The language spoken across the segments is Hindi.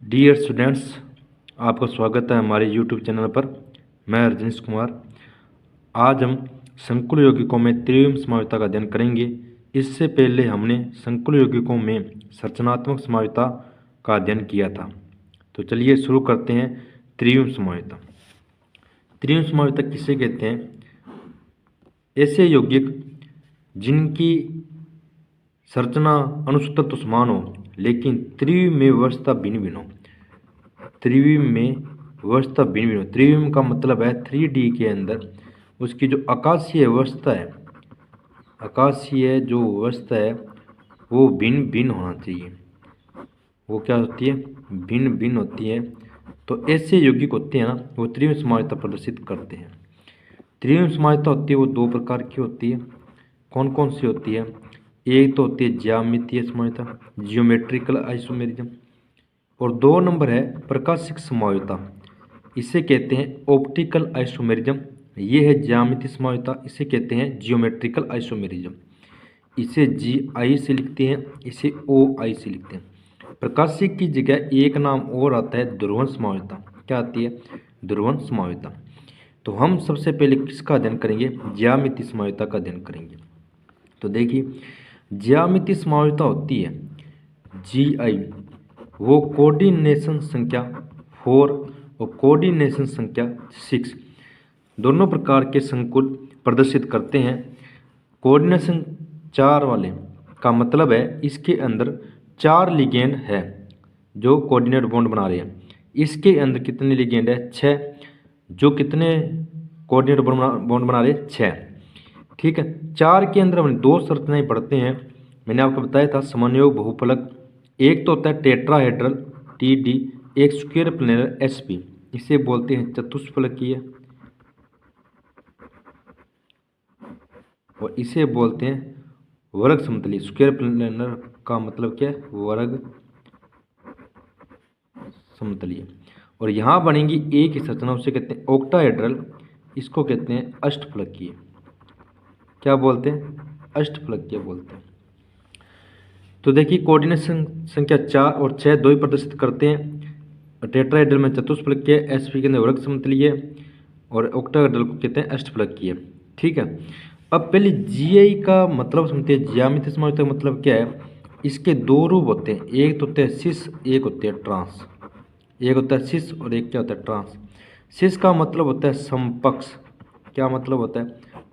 डियर स्टूडेंट्स, आपका स्वागत है हमारे यूट्यूब चैनल पर। मैं रजनीश कुमार। आज हम संकुल यौगिकों में त्रिविम समायोजिता का अध्ययन करेंगे। इससे पहले हमने संकुल यौगिकों में संरचनात्मक समायोजिता का अध्ययन किया था। तो चलिए शुरू करते हैं। त्रिविम समायोजिता। त्रिविम समायोजिता किसे कहते हैं? ऐसे यौगिक जिनकी संरचना अनुसूत्र तो समान हो लेकिन त्रिविम में व्यवस्था भिन्न भिन्न हो। त्रिविम में व्यवस्था भिन्न भिन्न हो। त्रिविम का मतलब है 3D के अंदर उसकी जो आकाशीय व्यवस्था है, आकाशीय जो व्यवस्था है वो भिन्न भिन्न होना चाहिए। वो क्या होती है? भिन्न भिन्न होती है। तो ऐसे यौगिक होते हैं ना, वो त्रिविम समायोजिता प्रदर्शित करते हैं। त्रिविम समायोजिता होती है वो दो प्रकार की होती है। कौन कौन सी होती है? एक तो होती है ज्यामितीय समायोजिता, जियोमेट्रिकल आइसोमेरिज्म, और 2 नंबर है प्रकाशिक समायोजिता। इसे कहते हैं ऑप्टिकल आइसोमेरिज्म। ये है ज्यामितीय समायोजिता, इसे कहते हैं जियोमेट्रिकल आइसोमेरिज्म। इसे GI से लिखते हैं, इसे OI से लिखते हैं। प्रकाशिक की जगह एक नाम और आता है ध्रुवन समायोजिता। क्या आती है? ध्रुवन समायोजिता। तो हम सबसे पहले किसका अध्ययन करेंगे? ज्यामितीय समायोजिता का अध्ययन करेंगे। तो देखिए, ज्यामितीय समायोजिता होती है GI, वो कोऑर्डिनेशन संख्या 4 और कोऑर्डिनेशन संख्या 6 दोनों प्रकार के संकुल प्रदर्शित करते हैं। कोऑर्डिनेशन 4 वाले का मतलब है इसके अंदर 4 लिगेंड है जो कोऑर्डिनेट बॉन्ड बना रहे हैं। इसके अंदर कितने लिगेंड है? 6। जो कितने कोऑर्डिनेट बॉन्ड बना रहे हैं? 6। ठीक है। 4 के अंदर हम 2 संरचनाएं पढ़ते हैं। मैंने आपको बताया था समन्वय बहुफलक। एक तो होता है टेट्राहेड्रल TD, एक स्क्वायर प्लेनर SP। इसे बोलते हैं चतुष्फलकीय, और इसे बोलते हैं वर्ग समतलीय। स्क्वायर प्लेनर का मतलब क्या है? वर्ग समतलीय। और यहाँ बनेंगी एक ही संरचना, उसे कहते हैं ऑक्टाहेड्रल, इसको कहते हैं अष्टफलकीय। क्या बोलते हैं? अष्टफलकीय बोलते हैं। तो देखिए, कोऑर्डिनेशन संख्या 4 और 6 दो ही प्रदर्शित करते हैं। टेट्राहेड्रल में चतुष्फलकीय, SP के अंदर वर्ग समतलीय, और ऑक्टाहेड्रल को कहते हैं अष्टफलकीय। ठीक है। अब पहले GI का मतलब समझते हैं। ज्यामितीय समायोजिता का मतलब क्या है? इसके 2 रूप होते हैं, एक तो होते हैं सिस, एक होते हैं ट्रांस। एक होता है सिस और एक क्या होता है? ट्रांस। सिस का मतलब होता है समपक्ष। क्या मतलब होता है?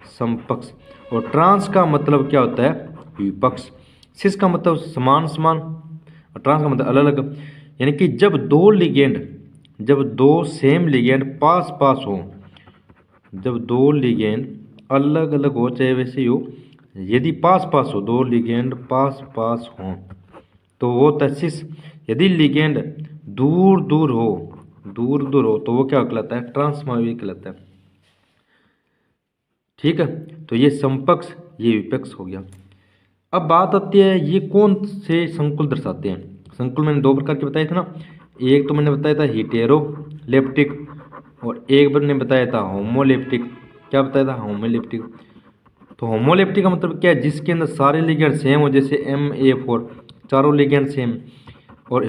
समपक्ष। और ट्रांस का मतलब क्या होता है? विपक्ष। सिस का मतलब समान समान, और ट्रांस का मतलब अलग अलग। यानी कि जब दो सेम लिगेंड पास पास हो, जब दो लिगेंड अलग अलग हो चाहे वैसे ही हो, यदि पास पास हो, दो लिगेंड पास पास हो तो वो होता है सिस। यदि लिगेंड दूर दूर हो तो वो क्या कहलाता है? ट्रांस कहलाता है। ठीक है। तो ये समपक्ष, ये विपक्ष हो गया। अब बात आती है ये कौन से संकुल दर्शाते हैं? संकुल मैंने 2 प्रकार के बताए थे ना। एक तो मैंने बताया था हेटेरोलेप्टिक, और एक बार मैंने बताया था होमोलेप्टिक। क्या बताया था? होमोलेप्टिक। तो होमोलेप्टिक का मतलब क्या है? जिसके अंदर सारे लिगेंड सेम हो, जैसे MA4 चारों लिगेंड सेम। और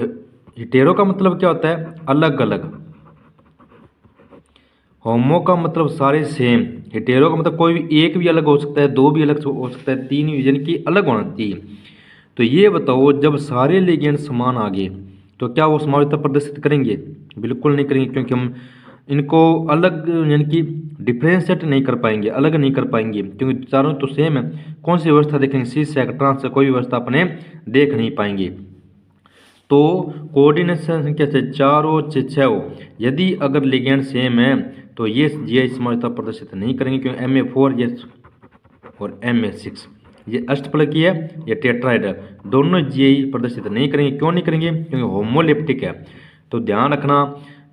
हेटेरो का मतलब क्या होता है? अलग अलग। होमो का मतलब सारे सेम। हेटेरो का मतलब कोई भी एक भी अलग हो सकता है, 2 भी अलग हो सकता है, 3 भी, यानी कि अलग होना चाहिए। तो ये बताओ, जब सारे लिगेंड समान आ गए तो क्या वो समायोजिता प्रदर्शित करेंगे? बिल्कुल नहीं करेंगे, क्योंकि हम इनको अलग यानी कि डिफ्रेंशिएट नहीं कर पाएंगे, अलग नहीं कर पाएंगे, क्योंकि चारों तो सेम है। कौन सी व्यवस्था देखेंगे? सिस या ट्रांस से कोई व्यवस्था अपने देख नहीं पाएंगे। तो कोऑर्डिनेशन संख्या से 4 हो 6 हो, यदि अगर लिगेंड सेम है तो ये GI समायोजिता प्रदर्शित नहीं करेंगे, क्योंकि MA4 ये और MA6 ये अष्टफलकीय है, ये टेट्राहेड्रल, दोनों GI प्रदर्शित नहीं करेंगे। क्यों नहीं करेंगे? क्योंकि होमोलेप्टिक है। तो ध्यान रखना,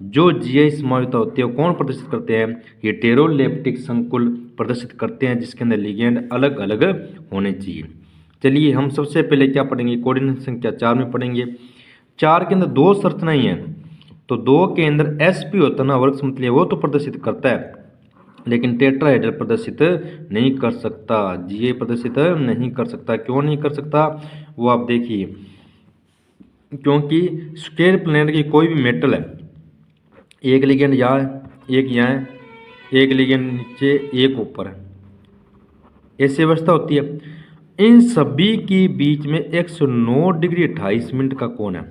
जो GI समायोजिता होती है वो कौन प्रदर्शित करते हैं? हेटेरोलेप्टिक संकुल प्रदर्शित करते हैं, जिसके अंदर लिगेंड अलग अलग होने चाहिए। चलिए, हम सबसे पहले क्या पढ़ेंगे? कोऑर्डिनेशन संख्या 4 में पढ़ेंगे। 4 के अंदर 2 संरचनाएं हैं, तो 2 के अंदर SP होता है ना, वर्ग समतलीय, वो तो प्रदर्शित करता है, लेकिन टेट्राहेड्रल प्रदर्शित नहीं कर सकता। GI प्रदर्शित नहीं कर सकता। क्यों नहीं कर सकता? वो आप देखिए, क्योंकि स्क्वायर प्लेनेट की कोई भी मेटल है, एक लिगेंड यहाँ है, एक यहाँ है, एक लिगेंड नीचे, एक ऊपर है, ऐसी अवस्था होती है। इन सभी के बीच में 109 डिग्री 28 मिनट का कोण है।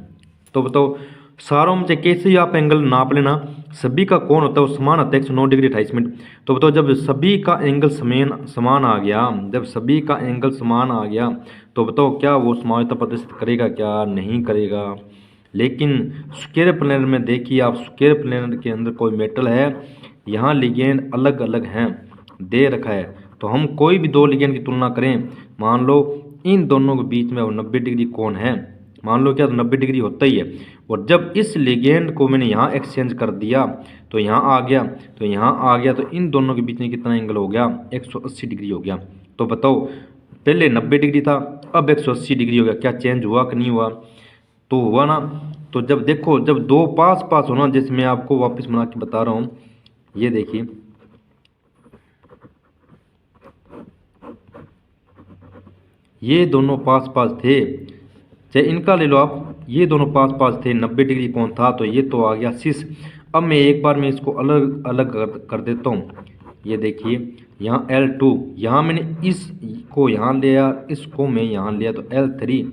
तो बताओ सारों में से कैसे ही आप एंगल नाप लेना, सभी का कोण होता है वो समान होता है 109 डिग्री 28 मिनट। तो बताओ जब सभी का एंगल समान आ गया, जब सभी का एंगल समान आ गया तो बताओ क्या वो समानता प्रदर्शित करेगा, क्या नहीं करेगा। लेकिन स्क्वायर प्लेनेट में देखिए आप, स्क्वायर प्लेनेट के अंदर कोई मेटल है, यहाँ लिगेंड अलग अलग हैं, दे रखा है। तो हम कोई भी दो लिगेंड की तुलना करें, मान लो इन दोनों के बीच में 90 डिग्री कोण है, मान लो क्या 90 डिग्री होता ही है। और जब इस लिगेंड को मैंने यहाँ एक्सचेंज कर दिया तो यहाँ आ गया, तो यहाँ आ गया, तो इन दोनों के बीच में कितना एंगल हो गया, 180 डिग्री हो गया। तो बताओ पहले 90 डिग्री था, अब 180 डिग्री हो गया, क्या चेंज हुआ कि नहीं हुआ। तो हुआ ना। तो जब देखो जब दो पास पास होना, जैसे मैं आपको वापस बना के बता रहा हूँ, ये देखिए ये दोनों पास पास थे, चाहे इनका ले लो आप, ये दोनों पास पास थे, 90 डिग्री कौन था, तो ये तो आ गया शीश। अब मैं एक बार मैं इसको अलग अलग कर देता हूँ। ये देखिए यहाँ L2, यहाँ मैंने इस को यहाँ लिया, इसको मैं यहाँ लिया, तो L3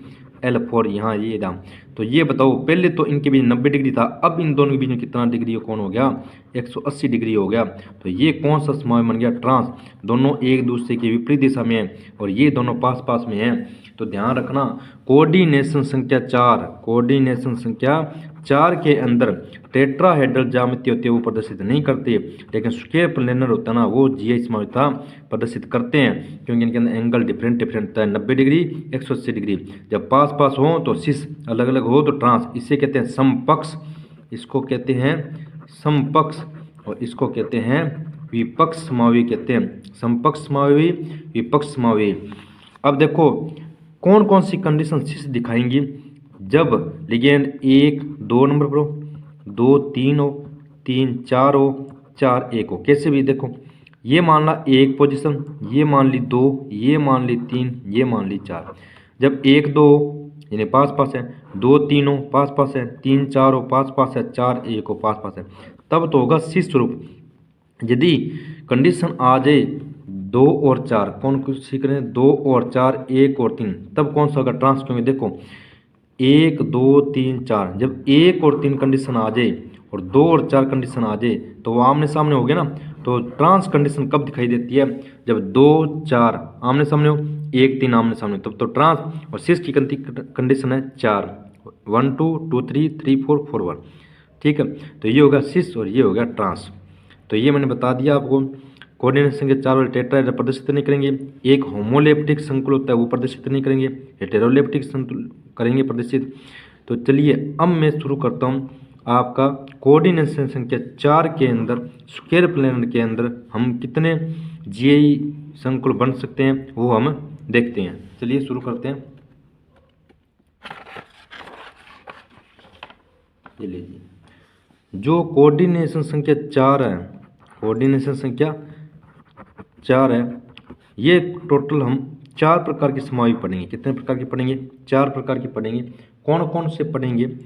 L4 यहाँ ये डाम। तो ये बताओ पहले तो इनके बीच 90 डिग्री था, अब इन दोनों के बीच में कितना डिग्री कौन हो गया, 180 डिग्री हो गया। तो ये कौन सा समाय बन गया, ट्रांस। दोनों एक दूसरे के विपरीत दिशा में हैं और ये दोनों पास पास में हैं। तो ध्यान रखना कोऑर्डिनेशन संख्या 4, कोऑर्डिनेशन संख्या 4 के अंदर टेट्राहेड्रल ज्यामिति होती है वो प्रदर्शित नहीं करती, लेकिन स्क्वायर प्लेनर होता है ना वो जीआई समायोजिता प्रदर्शित करते हैं, क्योंकि इनके अंदर एंगल डिफरेंट होता है, 90 डिग्री 180 डिग्री। जब पास पास हो तो सिस, अलग अलग हो तो ट्रांस। इसे कहते हैं समपक्ष, इसको कहते हैं समपक्ष, और इसको कहते हैं विपक्ष समावी, कहते हैं समपक्ष समावी, विपक्ष समावी। अब देखो कौन कौन सी कंडीशन सिस दिखाएंगी, जब लिगेंड 1 2 नंबर पर हो, 2 3 हो, 3 4 हो, 4 1 हो। कैसे भी देखो, ये मान ला 1 पोजीशन, ये मान ली 2, ये मान ली 3, ये मान ली 4। जब 1 2 यानी पास पास है, 2 3 हो पास पास है, 3 4 हो पास पास है, 4 1 हो पास पास है, तब तो होगा शीर्ष रूप। यदि कंडीशन आ जाए 2 और 4, कौन कुछ सीख रहे हैं, 2 और 4 1 और 3, तब कौन सा होगा ट्रांस। क्योंकि देखो 1 2 3 4, जब 1 और 3 कंडीशन आ जाए और 2 और 4 कंडीशन आ जाए तो वो आमने सामने हो गया ना। तो ट्रांस कंडीशन कब दिखाई देती है, जब 2 4 आमने सामने हो, 1 3 आमने सामने, तब तो ट्रांस। और शीर्ष की कंडीशन है 4, 1 2 2 3 3 4 4 1, ठीक है। तो ये होगा शीर्ष और ये होगा ट्रांस। तो ये मैंने बता दिया आपको। कोऑर्डिनेशन के 4 वाले टेट्राहेड्रल प्रदर्शित नहीं करेंगे, एक होमोलेप्टिक संकुल होता है वो प्रदर्शित नहीं करेंगे, हेटेरोलेप्टिक संकुल करेंगे प्रदर्शित। तो चलिए अब मैं शुरू करता हूँ आपका कोऑर्डिनेशन संख्या 4 के अंदर स्क्वायर प्लेनर के अंदर हम कितने जीआई संकुल बन सकते हैं वो हम देखते हैं। चलिए शुरू करते हैं। ये लीजिए, जो कोऑर्डिनेशन संख्या 4 है, कोऑर्डिनेशन संख्या 4 है, ये टोटल हम 4 प्रकार की समावी पढ़ेंगे। कितने प्रकार की पढ़ेंगे, 4 प्रकार की पढ़ेंगे। कौन कौन से पढ़ेंगे,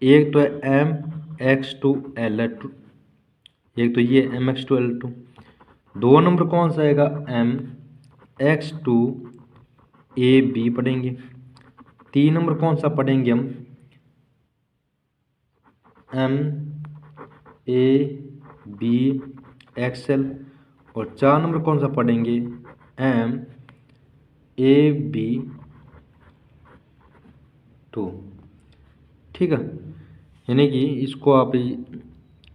एक तो है MX2L2, एक तो ये MX2L2। 2 नंबर कौन सा आएगा, MX2AB पढ़ेंगे। 3 नंबर कौन सा पढ़ेंगे हम, MABXL। और 4 नंबर कौन सा पढ़ेंगे, MAB2, ठीक है। यानी कि इसको आप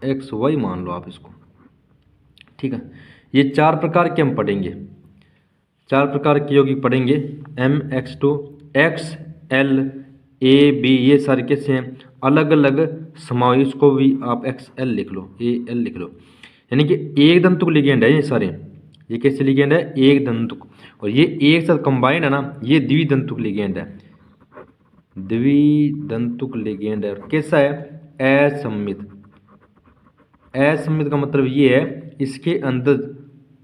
XY मान लो आप इसको, ठीक है। ये 4 प्रकार के हम पढ़ेंगे, 4 प्रकार की यौगिक पढ़ेंगे, MX2XLAB, ये सारे कैसे हैं, अलग अलग समावेश। इसको भी आप XL लिख लो, AL लिख लो, यानी कि एक दंतुक लिगेंड है ये सारे। ये कैसे लिगेंड है, एक दंतुक, और ये एक साथ कंबाइंड है ना, ये द्विदंतुक लिगेंड है, द्विदंतुक लिगेंड है। कैसा है, असममित। असममित का मतलब ये है इसके अंदर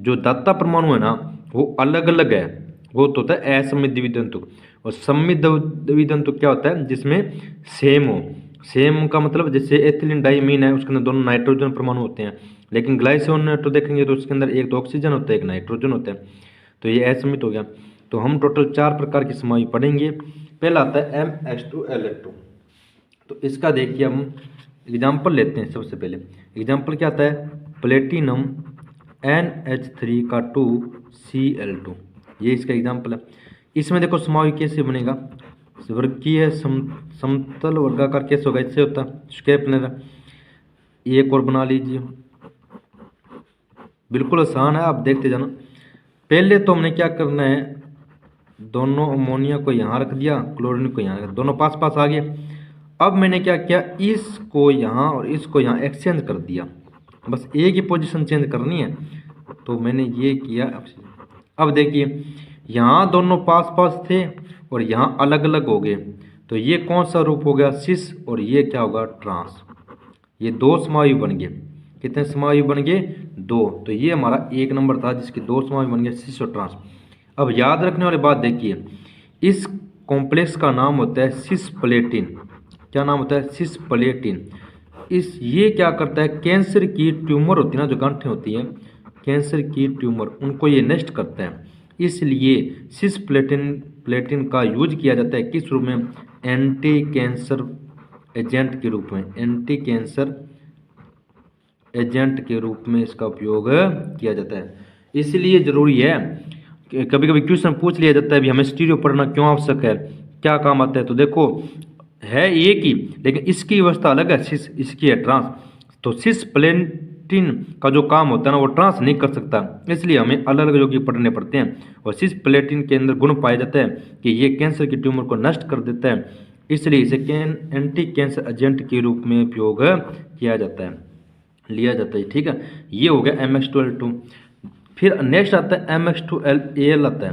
जो दाता परमाणु है ना वो अलग अलग है, वो तो होता है असममित द्वितंतुक। और सममित द्वितंतुक क्या होता है, जिसमें सेम हो। सेम का मतलब जैसे एथिलीन डाइमीन है, उसके अंदर दोनों नाइट्रोजन परमाणु होते हैं, लेकिन ग्लाइसिन तो देखेंगे तो उसके अंदर एक तो ऑक्सीजन होता है, एक नाइट्रोजन होता है, तो ये असममित हो गया। तो हम टोटल 4 प्रकार की समवायु पढ़ेंगे। पहला आता है MH2L2। तो इसका देखिए हम एग्जाम्पल लेते हैं। सबसे पहले एग्जाम्पल क्या आता है, प्लेटिनम NH3 का 2Cl2, ये इसका एग्जाम्पल है। इसमें देखो समवायु कैसे बनेगा, वर्गीय समतल वर्गाकार कैसे होगा, इससे होता स्केपनर। एक और बना लीजिए, बिल्कुल आसान है, आप देखते जाना। पहले तो हमने क्या करना है, दोनों अमोनिया को यहाँ रख दिया, क्लोरीन को यहाँ रख दिया, दोनों पास पास आ गए। अब मैंने क्या किया, इसको यहाँ और इसको यहाँ एक्सचेंज कर दिया, बस एक ही पोजीशन चेंज करनी है, तो मैंने ये किया। अब देखिए यहाँ दोनों पास पास थे और यहाँ अलग अलग हो गए, तो ये कौन सा रूप हो गया, सिस, और ये क्या होगा, ट्रांस। ये 2 समवायु बन गए। कितने समवायु बन गए, 2। तो ये हमारा 1 नंबर था जिसके 2 समवायु बन गए, सिस और ट्रांस। अब याद रखने वाली बात देखिए, इस कॉम्प्लेक्स का नाम होता है सिस्प्लेटिन। क्या नाम होता है, सिस्प्लेटिन। ये क्या करता है, कैंसर की ट्यूमर होती है ना, जो गांठें होती हैं, कैंसर की ट्यूमर, उनको ये नष्ट करता है। इसलिए प्लेटिन का यूज किया जाता है किस रूप में, एंटी कैंसर एजेंट के रूप में। एंटी कैंसर एजेंट के रूप में इसका उपयोग किया जाता है। इसलिए जरूरी है, कभी कभी क्वेश्चन पूछ लिया जाता है भी हमें स्टीरियो पढ़ना क्यों आवश्यक है, क्या काम आता है। तो देखो है एक ही, लेकिन इसकी व्यवस्था अलग है, सिस इसकी है ट्रांस। तो सिस प्लेटिन का जो काम होता है ना, वो ट्रांस नहीं कर सकता, इसलिए हमें अलग अलग यौगिक पढ़ने पड़ते हैं। और सिस प्लेटिन के अंदर गुण पाया जाता है कि ये कैंसर की ट्यूमर को नष्ट कर देता है, इसलिए इसे एंटी कैंसर एजेंट के रूप में उपयोग किया जाता है, लिया जाता है। ठीक है, ये हो गया MH2L2। फिर नेक्स्ट आता है MH2Al आता है।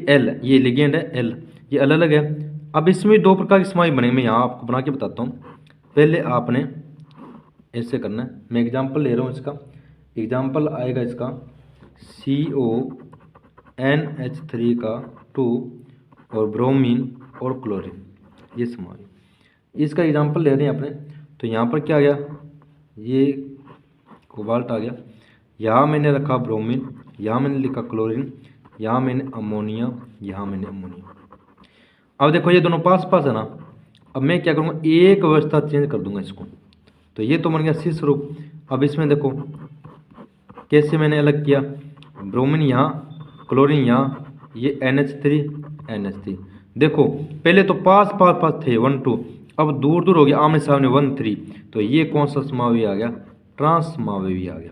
Al ये लिगेंड है, L ये अलग अलग है। अब इसमें 2 प्रकार की समवायु बनेंगे, मैं यहाँ आपको बना के बताता हूँ। पहले आपने ऐसे करना है, मैं एग्जांपल ले रहा हूँ इसका। एग्जांपल आएगा इसका CONH3 का 2 और ब्रोमीन और क्लोरीन, ये समवायु। इसका एग्जांपल ले रहे हैं अपने, तो यहाँ पर क्या आ गया, ये कोबाल्ट आ गया, यहाँ मैंने रखा ब्रोमीन, यहाँ मैंने लिखा क्लोरीन, यहाँ मैंने अमोनिया, यहाँ मैंने अमोनिया। अब देखो ये दोनों पास पास है ना, अब मैं क्या करूँगा, एक व्यवस्था चेंज कर दूंगा इसको, तो ये तो बन गया सिस रूप। अब इसमें देखो कैसे मैंने अलग किया, ब्रोमीन यहाँ, क्लोरीन यहाँ, ये NH3 देखो पहले तो पास पास पास थे 1 2, अब दूर दूर हो गया, आमने सामने 1 3, तो ये कौन सा समवायु आ गया, ट्रांस समवायु आ गया।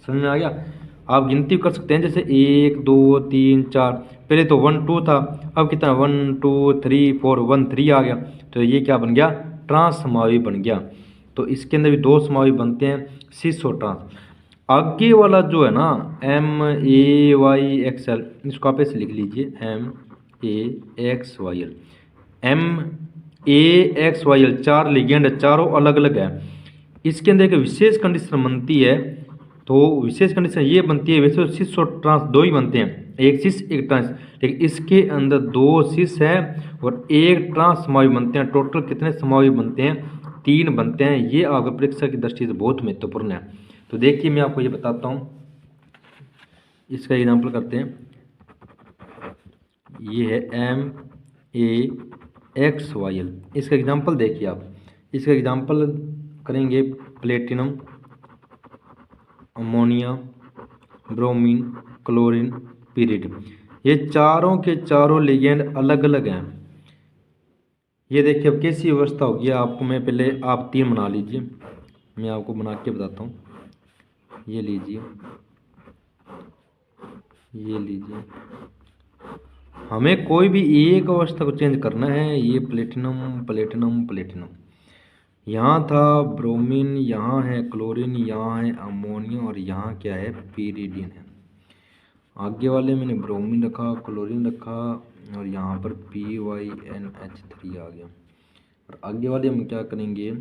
समझ में आ गया। आप गिनती कर सकते हैं, जैसे 1 2 3 4, पहले तो 1 2 था, अब कितना 1 2 3 4 1 3 आ गया, तो ये क्या बन गया, ट्रांस समवायु बन गया। तो इसके अंदर भी 2 समवायु बनते हैं, सिस और ट्रांस। आगे वाला जो है ना MAYXL, इसको आप ऐसे लिख लीजिए MAXYL। MAXYL 4 लिगेंड है, चारों अलग अलग है। इसके अंदर एक विशेष कंडीशन बनती है, तो विशेष कंडीशन ये बनती है, वैसे तो सिस और ट्रांस 2 ही बनते हैं, एक सिस एक ट्रांस, लेकिन इसके अंदर 2 सिस है और 1 ट्रांस समवायु बनते हैं। टोटल कितने समवायु बनते हैं, 3 बनते हैं। ये आपके परीक्षा की दृष्टि से बहुत महत्वपूर्ण है। तो देखिए मैं आपको ये बताता हूँ, इसका एग्जाम्पल करते हैं। ये है MAXYL, इसका एग्जाम्पल देखिए आप। इसका एग्जाम्पल करेंगे platinum, ammonia, bromine, chlorine, pyridine. ये चारों के चारों लिगेंड अलग अलग हैं। ये देखिए अब कैसी व्यवस्था होगी, आपको मैं पहले आप 3 बना लीजिए, मैं आपको बना के बताता हूँ। ये लीजिए, ये लीजिए, हमें कोई भी एक अवस्था को चेंज करना है। ये प्लेटिनम प्लेटिनम प्लेटिनम, यहाँ था ब्रोमीन, यहाँ है क्लोरीन, यहाँ है अमोनिया और यहाँ क्या है, पिरिडिन है। आगे वाले मैंने ब्रोमीन रखा, क्लोरीन रखा और यहाँ पर PYNH3 आ गया। और आगे वाले हम क्या करेंगे,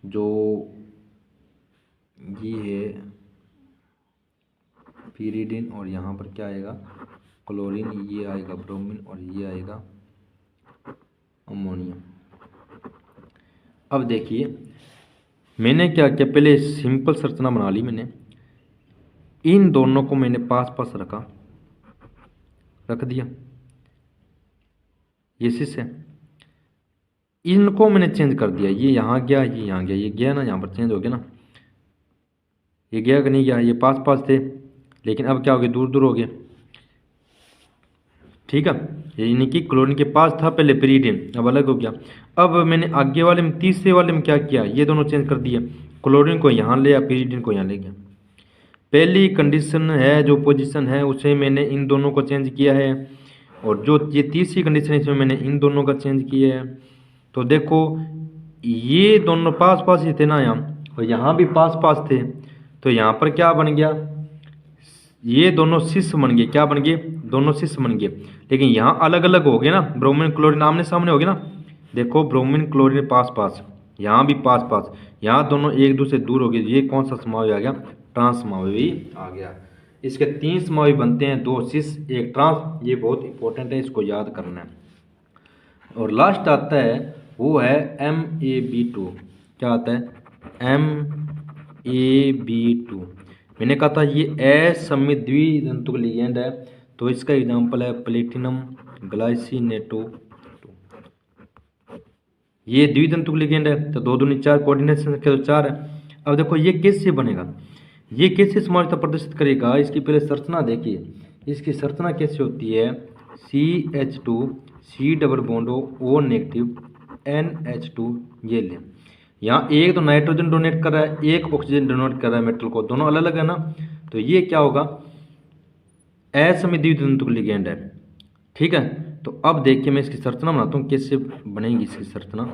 जो ये है पिरिडिन और यहाँ पर क्या आएगा, क्लोरीन, ये आएगा ब्रोमीन और ये आएगा अमोनिया। अब देखिए मैंने क्या किया, पहले सिंपल संरचना बना ली मैंने। इन दोनों को मैंने पास पास रख दिया, ये सिस है। इनको मैंने चेंज कर दिया, ये यहाँ गया, ये यहाँ गया, ये गया ना, यहाँ पर चेंज हो गया ना, ये गया कि नहीं गया, ये पास पास थे लेकिन अब क्या हो गया, दूर दूर हो गए। ठीक है, यानी कि क्लोरीन के पास था पहले पेरिडिन, अब अलग हो गया। अब मैंने आगे वाले में, तीसरे वाले में क्या किया, ये दोनों चेंज कर दिए, क्लोरीन को यहाँ ले, पेरिडिन को यहाँ ले गया। पहली कंडीशन है जो पोजीशन है उसे मैंने इन दोनों को चेंज किया है, और जो ये तीसरी कंडीशन है इसमें मैंने इन दोनों का चेंज किया है। तो देखो ये दोनों पास पास ही थे ना यहाँ, और यहाँ भी पास पास थे, तो यहाँ पर क्या बन गया, ये दोनों शिष्य बन गए। क्या बन गए, दोनों शिष्य बन गए। लेकिन यहाँ अलग अलग हो गए ना, ब्रोमीन क्लोरीन आमने सामने हो गए ना। देखो ब्रोमीन क्लोरीन पास पास, यहाँ भी पास पास, यहाँ दोनों एक दूसरे दूर हो गए। ये कौन सा समावय आ गया, ट्रांस समावय आ गया। इसके 3 समावय बनते हैं, 2 शिष्य 1 ट्रांस। ये बहुत इंपॉर्टेंट है, इसको याद करना है। और लास्ट आता है वो है MaB2। क्या आता है, MaB2। मैंने कहा था ये असममित द्वितंतुक लिगेंड है, तो इसका एग्जांपल है प्लेटिनम ग्लाइसिनेटो। ये द्वितंतुक लिगेंड है, तो 2 दूनी 4, कोऑर्डिनेट संख्या तो 4 है। अब देखो ये कैसे बनेगा, ये कैसे समानता प्रदर्शित करेगा, इसकी पहले संरचना देखिए। इसकी संरचना कैसे होती है, CH2 C double bond O negative NH2, ये ले। यहाँ एक तो नाइट्रोजन डोनेट कर रहा है, एक ऑक्सीजन डोनेट कर रहा है मेटल को, दोनों अलग अलग है ना। तो ये क्या होगा, असममित द्वितंतुक लिगेंड है। ठीक है, तो अब देखिए मैं इसकी संरचना बनाता हूँ, कैसे बनेगी इसकी संरचना।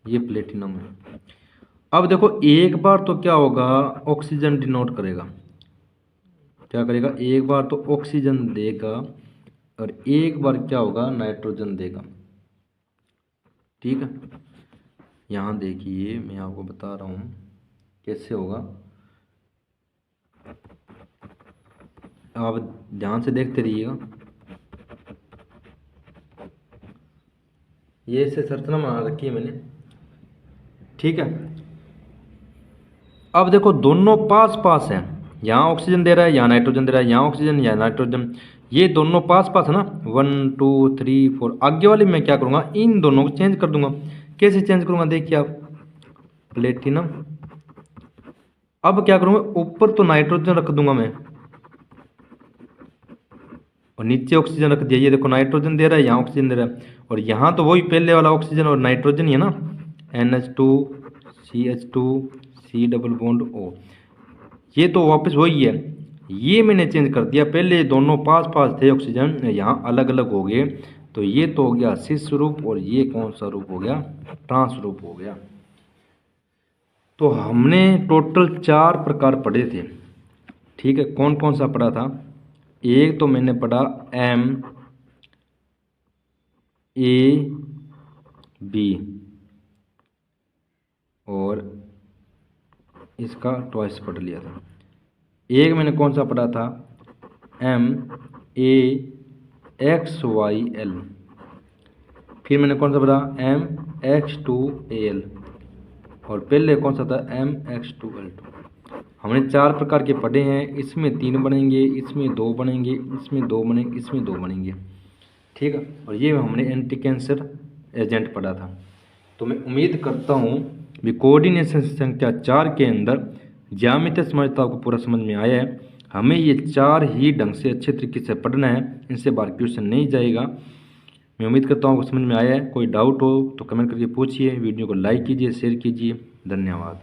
ये प्लेटिनम है। अब देखो एक बार तो क्या होगा, ऑक्सीजन डिनोट करेगा। क्या करेगा, एक बार तो ऑक्सीजन देगा और एक बार क्या होगा, नाइट्रोजन देगा। ठीक है, यहाँ देखिए मैं आपको बता रहा हूँ कैसे होगा, आप ध्यान से देखते रहिएगा। ये से संरचना बना रखी है मैंने। ठीक है, अब देखो दोनों पास पास हैं, यहाँ ऑक्सीजन दे रहा है, यहाँ नाइट्रोजन दे रहा है, यहाँ ऑक्सीजन यहाँ नाइट्रोजन, ये दोनों पास पास है ना। 1 2 3 4। आगे वाले मैं क्या करूँगा, इन दोनों को चेंज कर दूंगा। कैसे चेंज करूँगा, देखिए आप, प्लेटिनम। अब क्या करूँगा, ऊपर तो नाइट्रोजन रख दूंगा मैं और नीचे ऑक्सीजन रख दिया। ये देखो नाइट्रोजन दे रहा है, यहाँ ऑक्सीजन दे रहा है, और यहाँ तो वही पहले वाला ऑक्सीजन और नाइट्रोजन ही है ना, NH2 CH2 C double bond O, ये तो वापस वही है। ये मैंने चेंज कर दिया, पहले दोनों पास पास थे ऑक्सीजन, यहाँ अलग अलग हो गए। तो ये तो हो गया शिष्य स्वरूप, और ये कौन सा रूप हो गया, ट्रांस रूप हो गया। तो हमने टोटल 4 प्रकार पढ़े थे। ठीक है, कौन कौन सा पढ़ा था, एक तो मैंने पढ़ा MaB, और इसका ट्वाइस पढ़ लिया था। एक मैंने कौन सा पढ़ा था, MaXYL। फिर मैंने कौन सा पढ़ा, MX2Al, और पहले कौन सा था, MX2L2। हमने 4 प्रकार के पढ़े हैं, इसमें 3 बनेंगे, इसमें 2 बनेंगे, इसमें 2 बनेंगे, इसमें 2 बनेंगे। ठीक है, और ये हमने एंटी कैंसर एजेंट पढ़ा था। तो मैं उम्मीद करता हूँ कि कोऑर्डिनेशन संख्या 4 के अंदर ज्यामितीय समझता आपको पूरा समझ में आया है। हमें ये 4 ही ढंग से अच्छे तरीके से पढ़ना है, इनसे बाहर क्वेश्चन नहीं जाएगा। मैं उम्मीद करता हूँ आपको समझ में आया है। कोई डाउट हो तो कमेंट करके पूछिए, वीडियो को लाइक कीजिए, शेयर कीजिए। धन्यवाद।